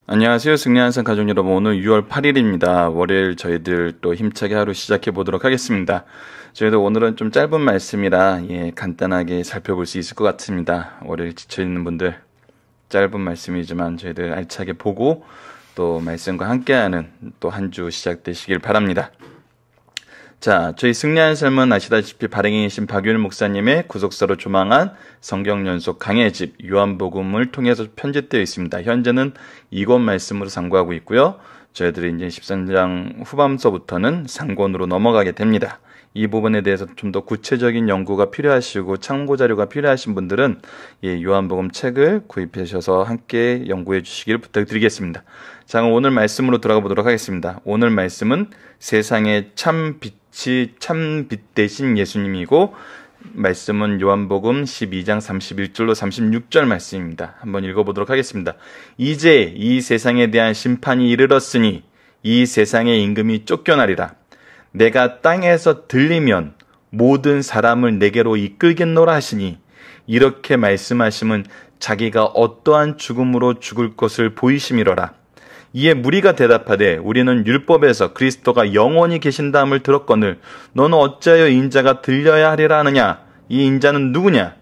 안녕하세요. 승리한산 가족 여러분. 오늘 6월 8일입니다. 월요일 저희들 또 힘차게 하루 시작해 보도록 하겠습니다. 저희도 오늘은 좀 짧은 말씀이라 간단하게 살펴볼 수 있을 것 같습니다. 월요일 지쳐있는 분들 짧은 말씀이지만 저희들 알차게 보고 또 말씀과 함께하는 또 한 주 시작되시길 바랍니다. 자, 저희 승리한 삶은 아시다시피 발행에 계신 박윤 목사님의 구속사로 조망한 성경 연속 강해집 요한복음을 통해서 편집되어 있습니다. 현재는 이권 말씀으로 상고하고 있고요. 저희들이 이제 13장 후반서부터는 상권으로 넘어가게 됩니다. 이 부분에 대해서 좀 더 구체적인 연구가 필요하시고 참고 자료가 필요하신 분들은 요한복음 책을 구입하셔서 함께 연구해 주시길 부탁드리겠습니다. 자, 그럼 오늘 말씀으로 들어가 보도록 하겠습니다. 오늘 말씀은 세상의 참 빛 대신 예수님이고, 말씀은 요한복음 12장 31절로 36절 말씀입니다. 한번 읽어보도록 하겠습니다. 이제 이 세상에 대한 심판이 이르렀으니 이 세상의 임금이 쫓겨나리라. 내가 땅에서 들리면 모든 사람을 내게로 이끌겠노라 하시니, 이렇게 말씀하심은 자기가 어떠한 죽음으로 죽을 것을 보이심이로라. 이에 무리가 대답하되 우리는 율법에서 그리스도가 영원히 계신다함을 들었거늘 너는 어찌하여 인자가 들려야 하리라 하느냐? 이 인자는 누구냐?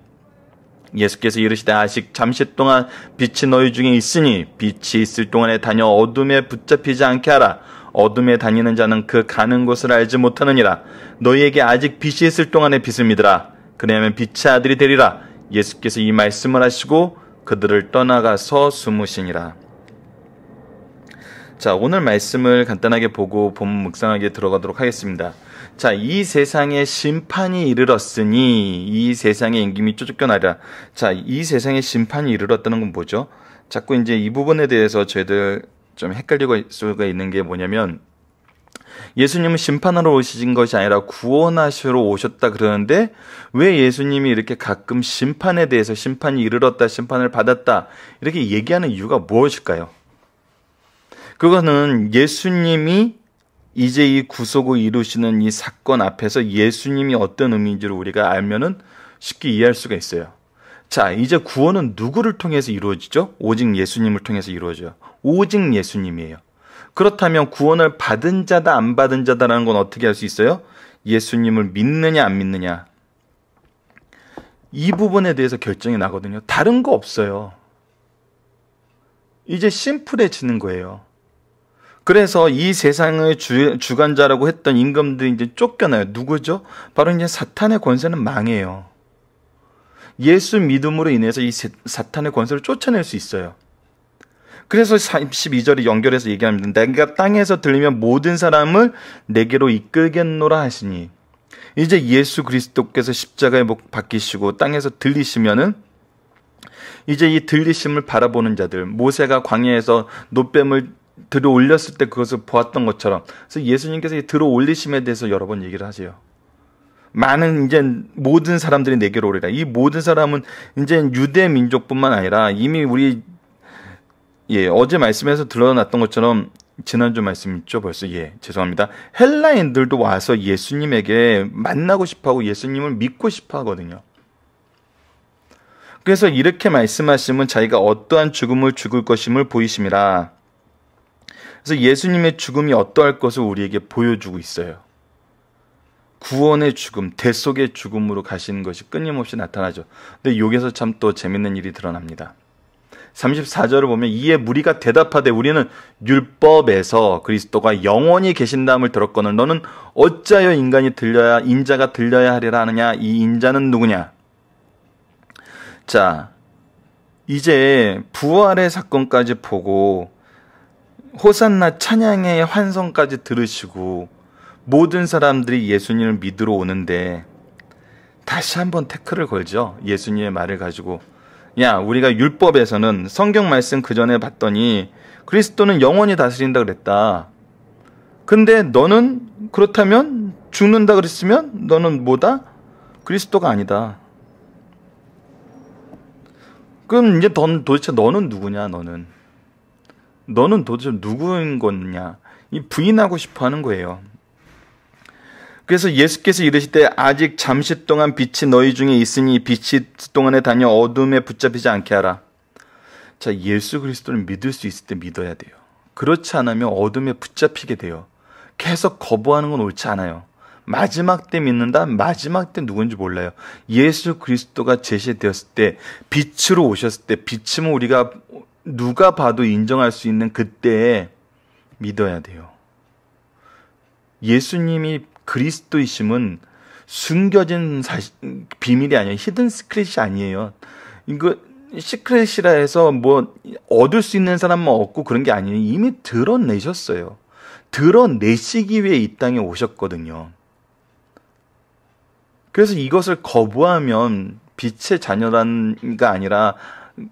예수께서 이르시되 아직 잠시 동안 빛이 너희 중에 있으니 빛이 있을 동안에 다녀 어둠에 붙잡히지 않게 하라. 어둠에 다니는 자는 그 가는 곳을 알지 못하느니라. 너희에게 아직 빛이 있을 동안에 빛을 믿으라. 그래야면 빛의 아들이 되리라. 예수께서 이 말씀을 하시고 그들을 떠나가서 숨으시니라. 자, 오늘 말씀을 간단하게 보고 본문 묵상하게 들어가도록 하겠습니다. 자, 이 세상에 심판이 이르렀으니 이 세상의 임금이 쫓겨나리라. 자, 이 세상에 심판이 이르렀다는 건 뭐죠? 자꾸 이제 이 부분에 대해서 저희들 좀 헷갈리고 수가 있는 게 뭐냐면, 예수님은 심판하러 오신 것이 아니라 구원하시러 오셨다 그러는데 왜 예수님이 이렇게 가끔 심판에 대해서 심판이 이르렀다, 심판을 받았다 이렇게 얘기하는 이유가 무엇일까요? 그거는 예수님이 이제 이 구속을 이루시는 이 사건 앞에서 예수님이 어떤 의미인지를 우리가 알면은 쉽게 이해할 수가 있어요. 자, 이제 구원은 누구를 통해서 이루어지죠? 오직 예수님을 통해서 이루어져요. 오직 예수님이에요. 그렇다면 구원을 받은 자다 안 받은 자다라는 건 어떻게 할 수 있어요? 예수님을 믿느냐 안 믿느냐, 이 부분에 대해서 결정이 나거든요. 다른 거 없어요. 이제 심플해지는 거예요. 그래서 이 세상의 주관자라고 했던 임금들이 이제 쫓겨나요. 누구죠? 바로 이제 사탄의 권세는 망해요. 예수 믿음으로 인해서 이 사탄의 권세를 쫓아낼 수 있어요. 그래서 12절에 연결해서 얘기합니다. 내가 땅에서 들리면 모든 사람을 내게로 이끌겠노라 하시니, 이제 예수 그리스도께서 십자가에 못 박히시고 땅에서 들리시면은 이제 이 들리심을 바라보는 자들, 모세가 광야에서 놋뱀을 들어 올렸을 때 그것을 보았던 것처럼, 그래서 예수님께서 이 들어 올리심에 대해서 여러 번 얘기를 하세요. 많은 이제 모든 사람들이 내게로 오리라. 이 모든 사람은 이제 유대 민족뿐만 아니라 이미 우리 어제 말씀에서 드러났던 것처럼, 지난주 말씀 있죠 벌써. 죄송합니다. 헬라인들도 와서 예수님에게 만나고 싶어하고 예수님을 믿고 싶어하거든요. 그래서 이렇게 말씀하시면 자기가 어떠한 죽음을 죽을 것임을 보이심이라. 그래서 예수님의 죽음이 어떠할 것을 우리에게 보여주고 있어요. 구원의 죽음, 대속의 죽음으로 가시는 것이 끊임없이 나타나죠. 근데 여기서 참 또 재밌는 일이 드러납니다. 34절을 보면 이에 무리가 대답하되 우리는 율법에서 그리스도가 영원히 계신다함을 들었거늘 너는 어찌하여 인자가 들려야 하리라 하느냐? 이 인자는 누구냐? 자, 이제 부활의 사건까지 보고 호산나 찬양의 환성까지 들으시고 모든 사람들이 예수님을 믿으러 오는데 다시 한번 태클을 걸죠. 예수님의 말을 가지고, 야, 우리가 율법에서는 성경 말씀 그 전에 봤더니 그리스도는 영원히 다스린다 그랬다. 근데 너는 그렇다면 죽는다 그랬으면 너는 뭐다? 그리스도가 아니다. 그럼 이제 도대체 너는 누구냐? 너는 도대체 누구인 거냐? 이 부인하고 싶어 하는 거예요. 그래서 예수께서 이르시되 아직 잠시 동안 빛이 너희 중에 있으니 빛이 동안에 다녀 어둠에 붙잡히지 않게 하라. 자, 예수 그리스도를 믿을 수 있을 때 믿어야 돼요. 그렇지 않으면 어둠에 붙잡히게 돼요. 계속 거부하는 건 옳지 않아요. 마지막 때 믿는다? 마지막 때 누군지 몰라요. 예수 그리스도가 제시되었을 때, 빛으로 오셨을 때, 빛이면 우리가 누가 봐도 인정할 수 있는 그때에 믿어야 돼요. 예수님이 그리스도이심은 숨겨진 비밀이 아니에요. 히든 시크릿이 아니에요. 이거 시크릿이라 해서 뭐 얻을 수 있는 사람만 얻고 그런 게 아니에요. 이미 드러내셨어요. 드러내시기 위해 이 땅에 오셨거든요. 그래서 이것을 거부하면 빛의 자녀란가 아니라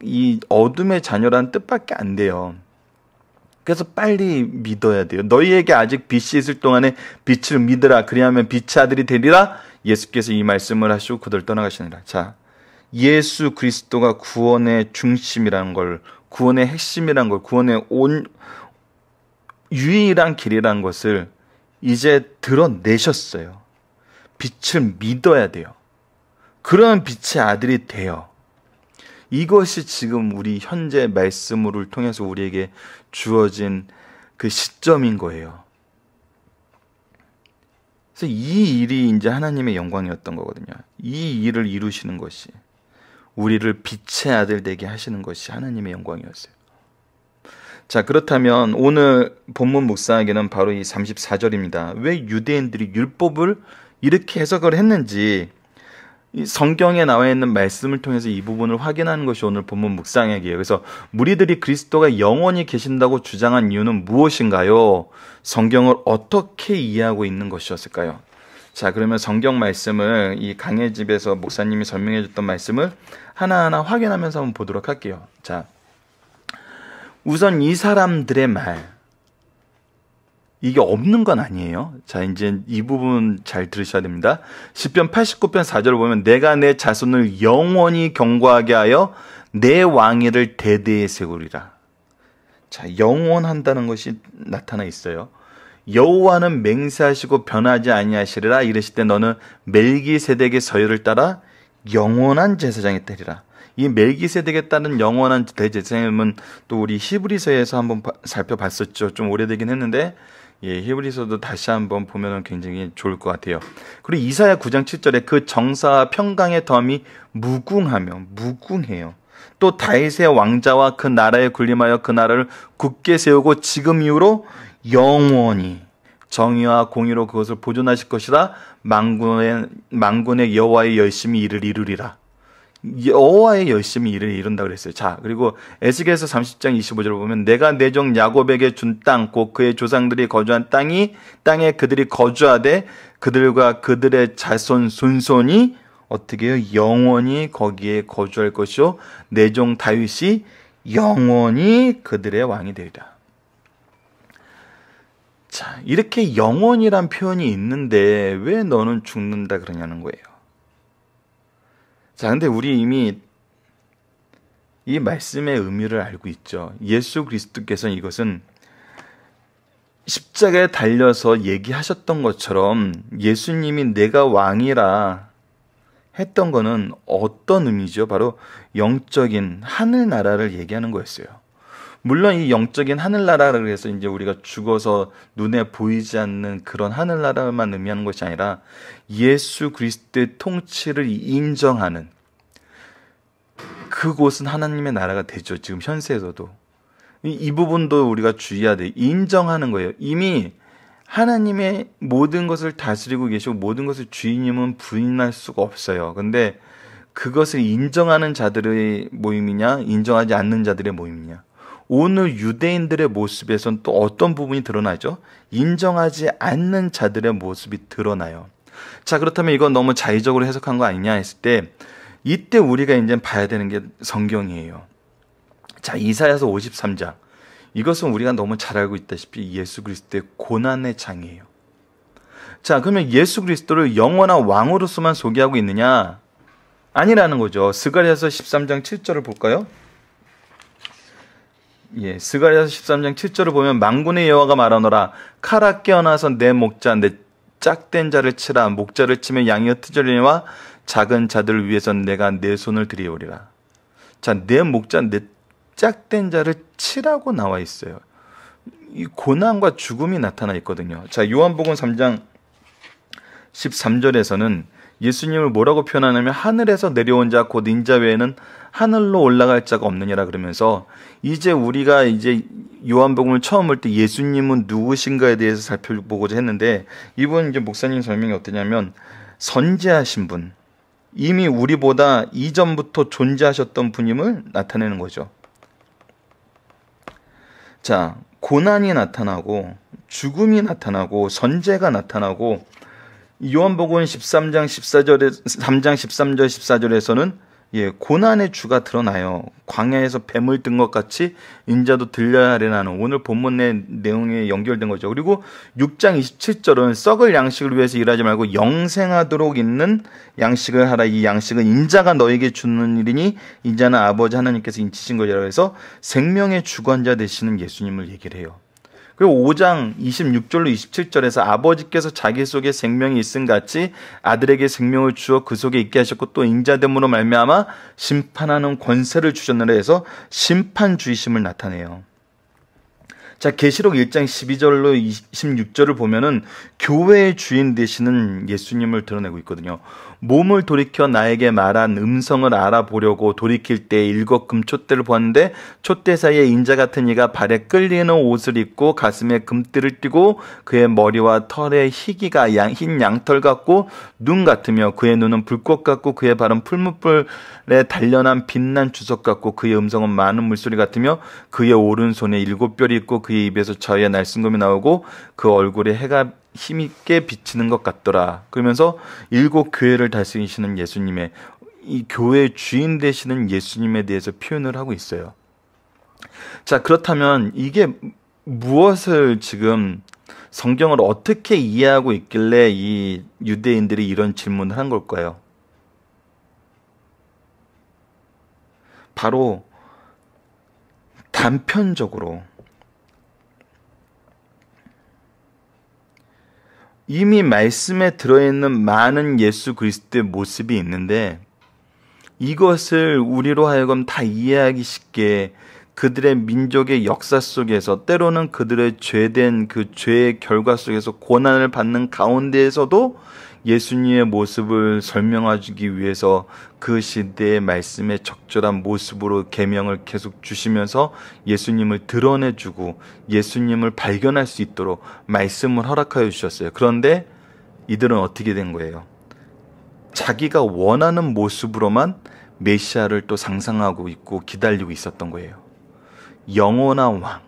이 어둠의 자녀라는 뜻밖에 안 돼요. 그래서 빨리 믿어야 돼요. 너희에게 아직 빛이 있을 동안에 빛을 믿으라. 그리하면 빛의 아들이 되리라. 예수께서 이 말씀을 하시고 그들 떠나가시니라. 자, 예수 그리스도가 구원의 중심이라는 걸, 구원의 핵심이라는 걸, 구원의 유일한 길이라는 것을 이제 드러내셨어요. 빛을 믿어야 돼요. 그러면 빛의 아들이 돼요. 이것이 지금 우리 현재 말씀을 통해서 우리에게 주어진 그 시점인 거예요. 그래서 이 일이 이제 하나님의 영광이었던 거거든요. 이 일을 이루시는 것이, 우리를 빛의 아들 되게 하시는 것이 하나님의 영광이었어요. 자, 그렇다면 오늘 본문 묵상하기는 바로 이 34절입니다. 왜 유대인들이 율법을 이렇게 해석을 했는지 이 성경에 나와 있는 말씀을 통해서 이 부분을 확인하는 것이 오늘 본문 묵상하기예요. 그래서 무리들이 그리스도가 영원히 계신다고 주장한 이유는 무엇인가요? 성경을 어떻게 이해하고 있는 것이었을까요? 자, 그러면 성경 말씀을 이 강의 집에서 목사님이 설명해 줬던 말씀을 하나하나 확인하면서 한번 보도록 할게요. 자, 우선 이 사람들의 말, 이게 없는 건 아니에요. 자, 이제 이 부분 잘 들으셔야 됩니다. 시편 89편 4절을 보면 내가 내 자손을 영원히 경고하게 하여 내 왕위를 대대에 세우리라. 자, 영원한다는 것이 나타나 있어요. 여호와는 맹세하시고 변하지 아니하시리라. 이르실 때 너는 멜기세덱의 서열을 따라 영원한 제사장이 되리라. 이 멜기세덱에 따른 영원한 대제사장은 또 우리 히브리서에서 한번 살펴봤었죠. 좀 오래되긴 했는데 히브리서도 다시 한번 보면 굉장히 좋을 것 같아요. 그리고 이사야 9장 7절에 그 정사와 평강의 덤이 무궁해요. 또 다윗의 왕자와 그 나라에 군림하여 그 나라를 굳게 세우고 지금 이후로 영원히 정의와 공의로 그것을 보존하실 것이라. 만군의 여호와의 열심히 이를 이루리라. 여호와의 열심히 일을 이룬다 그랬어요. 자, 그리고 에스겔서 30장 25절을 보면 내가 내 종 야곱에게 준 땅 곧 그의 조상들이 거주한 땅에 그들이 거주하되 그들과 그들의 자손 손손이 어떻게 해요? 영원히 거기에 거주할 것이요 내 종 다윗이 영원히 그들의 왕이 되리라. 자, 이렇게 영원이란 표현이 있는데 왜 너는 죽는다 그러냐는 거예요. 자, 근데 우리 이미 이 말씀의 의미를 알고 있죠. 예수 그리스도께서는 이것은 십자가에 달려서 얘기하셨던 것처럼 예수님이 내가 왕이라 했던 거는 어떤 의미죠? 바로 영적인 하늘나라를 얘기하는 거였어요. 물론 이 영적인 하늘나라를 해서 이제 우리가 죽어서 눈에 보이지 않는 그런 하늘나라만 의미하는 것이 아니라 예수 그리스도의 통치를 인정하는 그곳은 하나님의 나라가 되죠. 지금 현세에서도. 이 부분도 우리가 주의해야 돼요. 인정하는 거예요. 이미 하나님의 모든 것을 다스리고 계시고 모든 것을 주인님은 부인할 수가 없어요. 근데 그것을 인정하는 자들의 모임이냐 인정하지 않는 자들의 모임이냐. 오늘 유대인들의 모습에선 또 어떤 부분이 드러나죠? 인정하지 않는 자들의 모습이 드러나요. 자, 그렇다면 이건 너무 자의적으로 해석한 거 아니냐 했을 때 이때 우리가 이제 봐야 되는 게 성경이에요. 자, 이사야서 53장. 이것은 우리가 너무 잘 알고 있다시피 예수 그리스도의 고난의 장이에요. 자, 그러면 예수 그리스도를 영원한 왕으로서만 소개하고 있느냐? 아니라는 거죠. 스가랴서 13장 7절을 볼까요? 스가랴서 13장 7절을 보면 만군의 여호와가 말하노라 칼아 깨어나서 내 목자 내 짝된 자를 치라. 목자를 치면 양이 흩어지려니와 작은 자들을 위해선 내가 내 손을 들이오리라. 자, 내 목자 내 납작된 자를 치라고 나와 있어요. 이 고난과 죽음이 나타나 있거든요. 자, 요한복음 3장 13절에서는 예수님을 뭐라고 표현하냐면 하늘에서 내려온 자 곧 인자 외에는 하늘로 올라갈 자가 없느니라 그러면서 이제 우리가 이제 요한복음을 처음 볼 때 예수님은 누구신가에 대해서 살펴보고자 했는데 이분 이제 목사님 설명이 어떠냐면 선지하신 분, 이미 우리보다 이전부터 존재하셨던 분임을 나타내는 거죠. 자, 고난이 나타나고 죽음이 나타나고 선제가 나타나고 요한복음 13장 14절에 3장 13절 14절에서는 고난의 주가 드러나요. 광야에서 뱀을 뜬 것 같이 인자도 들려야 하려나는 오늘 본문 내용에 연결된 거죠. 그리고 6장 27절은 썩을 양식을 위해서 일하지 말고 영생하도록 있는 양식을 하라. 이 양식은 인자가 너에게 주는 일이니 인자는 아버지 하나님께서 인치신 것이라 해서 생명의 주관자 되시는 예수님을 얘기를 해요. 그리고 5장 26절로 27절에서 아버지께서 자기 속에 생명이 있음 같이 아들에게 생명을 주어 그 속에 있게 하셨고 또 인자됨으로 말미암아 심판하는 권세를 주셨느라 해서 심판주의심을 나타내요. 자, 계시록 1장 12절로 26절을 보면은 교회의 주인 되시는 예수님을 드러내고 있거든요. 몸을 돌이켜 나에게 말한 음성을 알아보려고 돌이킬 때 일곱 금촛대를 보았는데 촛대 사이에 인자 같은 이가 발에 끌리는 옷을 입고 가슴에 금띠를 띠고 그의 머리와 털에 희기가 흰 양털 같고 눈 같으며 그의 눈은 불꽃 같고 그의 발은 풀무불에 단련한 빛난 주석 같고 그의 음성은 많은 물소리 같으며 그의 오른손에 일곱 뼈리 있고 그의 입에서 저의 날쌘금이 나오고 그 얼굴에 해가 힘있게 비치는 것 같더라. 그러면서 일곱 교회를 다스리시는 예수님의 이 교회의 주인 되시는 예수님에 대해서 표현을 하고 있어요. 자, 그렇다면 이게 무엇을 지금 성경을 어떻게 이해하고 있길래 이 유대인들이 이런 질문을 한 걸까요? 바로 단편적으로 이미 말씀에 들어있는 많은 예수 그리스도의 모습이 있는데 이것을 우리로 하여금 다 이해하기 쉽게 그들의 민족의 역사 속에서 때로는 그들의 죄된 그 죄의 결과 속에서 고난을 받는 가운데에서도 예수님의 모습을 설명해주기 위해서 그 시대의 말씀의 적절한 모습으로 계명을 계속 주시면서 예수님을 드러내주고 예수님을 발견할 수 있도록 말씀을 허락하여 주셨어요. 그런데 이들은 어떻게 된 거예요? 자기가 원하는 모습으로만 메시아를 또 상상하고 있고 기다리고 있었던 거예요. 영원한 왕,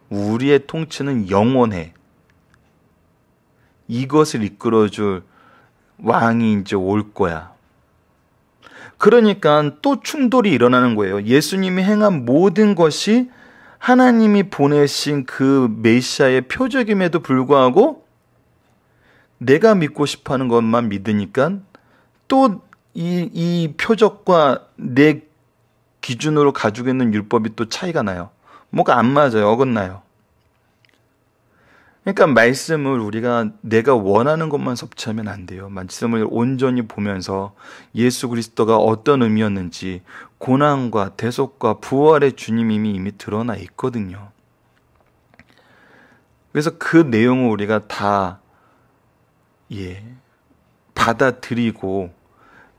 우리의 통치는 영원해. 이것을 이끌어줄 왕이 이제 올 거야. 그러니까 또 충돌이 일어나는 거예요. 예수님이 행한 모든 것이 하나님이 보내신 그 메시아의 표적임에도 불구하고 내가 믿고 싶어하는 것만 믿으니까 또 이 표적과 내 기준으로 가지고 있는 율법이 또 차이가 나요. 뭐가 안 맞아요. 어긋나요. 그러니까 말씀을 우리가 내가 원하는 것만 섭취하면 안 돼요. 말씀을 온전히 보면서 예수 그리스도가 어떤 의미였는지 고난과 대속과 부활의 주님임이 이미 드러나 있거든요. 그래서 그 내용을 우리가 다 받아들이고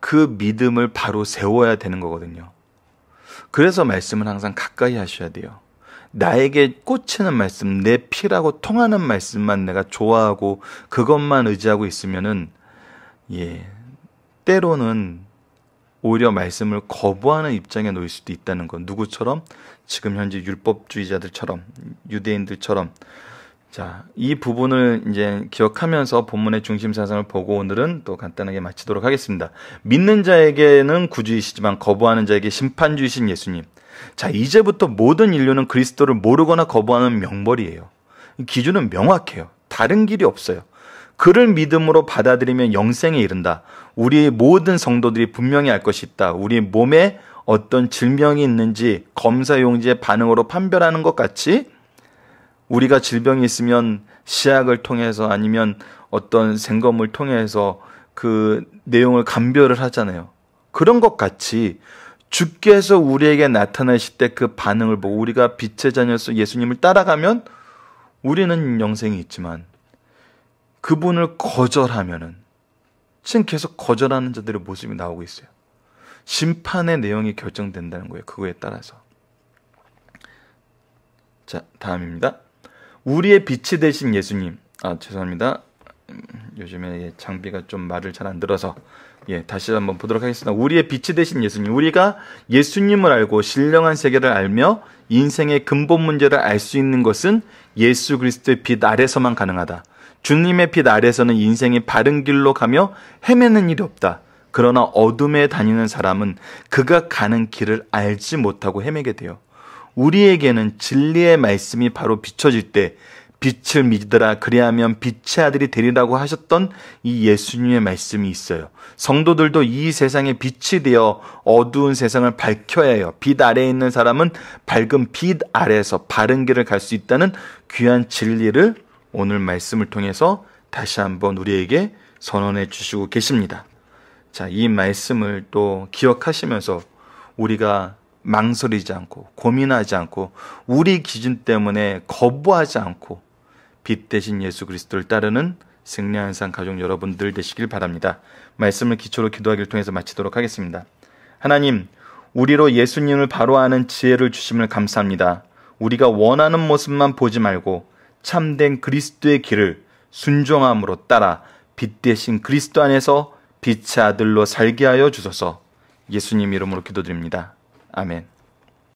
그 믿음을 바로 세워야 되는 거거든요. 그래서 말씀을 항상 가까이 하셔야 돼요. 나에게 꽂히는 말씀, 내 피라고 통하는 말씀만 내가 좋아하고 그것만 의지하고 있으면은 때로는 오히려 말씀을 거부하는 입장에 놓일 수도 있다는 건 누구처럼? 지금 현재 율법주의자들처럼, 유대인들처럼. 자, 이 부분을 이제 기억하면서 본문의 중심 사상을 보고 오늘은 또 간단하게 마치도록 하겠습니다. 믿는 자에게는 구주이시지만 거부하는 자에게 심판주이신 예수님. 자, 이제부터 모든 인류는 그리스도를 모르거나 거부하는 명벌이에요. 기준은 명확해요. 다른 길이 없어요. 그를 믿음으로 받아들이면 영생에 이른다. 우리 모든 성도들이 분명히 알 것이 있다. 우리 몸에 어떤 질병이 있는지 검사용지의 반응으로 판별하는 것 같이 우리가 질병이 있으면 시약을 통해서 아니면 어떤 생검을 통해서 그 내용을 감별을 하잖아요. 그런 것 같이 주께서 우리에게 나타나실 때 그 반응을 보고 우리가 빛의 자녀로서 예수님을 따라가면 우리는 영생이 있지만, 그분을 거절하면은 지금 계속 거절하는 자들의 모습이 나오고 있어요. 심판의 내용이 결정된다는 거예요. 그거에 따라서. 자, 다음입니다. 우리의 빛이 되신 예수님. 죄송합니다. 요즘에 장비가 좀 말을 잘 안 들어서 다시 한번 보도록 하겠습니다. 우리의 빛이 되신 예수님. 우리가 예수님을 알고 신령한 세계를 알며 인생의 근본 문제를 알 수 있는 것은 예수 그리스도의 빛 아래서만 가능하다. 주님의 빛 아래서는 인생이 바른 길로 가며 헤매는 일이 없다. 그러나 어둠에 다니는 사람은 그가 가는 길을 알지 못하고 헤매게 돼요. 우리에게는 진리의 말씀이 바로 비춰질 때 빛을 믿으라 그리하면 빛의 아들이 되리라고 하셨던 이 예수님의 말씀이 있어요. 성도들도 이 세상에 빛이 되어 어두운 세상을 밝혀야 해요. 빛 아래에 있는 사람은 밝은 빛 아래에서 바른 길을 갈 수 있다는 귀한 진리를 오늘 말씀을 통해서 다시 한번 우리에게 선언해 주시고 계십니다. 자, 이 말씀을 또 기억하시면서 우리가 망설이지 않고 고민하지 않고 우리 기준 때문에 거부하지 않고 빛 대신 예수 그리스도를 따르는 승리한 산 가족 여러분들 되시길 바랍니다. 말씀을 기초로 기도하기를 통해서 마치도록 하겠습니다. 하나님, 우리로 예수님을 바로 아는 지혜를 주심을 감사합니다. 우리가 원하는 모습만 보지 말고 참된 그리스도의 길을 순종함으로 따라 빛 대신 그리스도 안에서 빛의 아들로 살게 하여 주소서. 예수님 이름으로 기도드립니다. 아멘.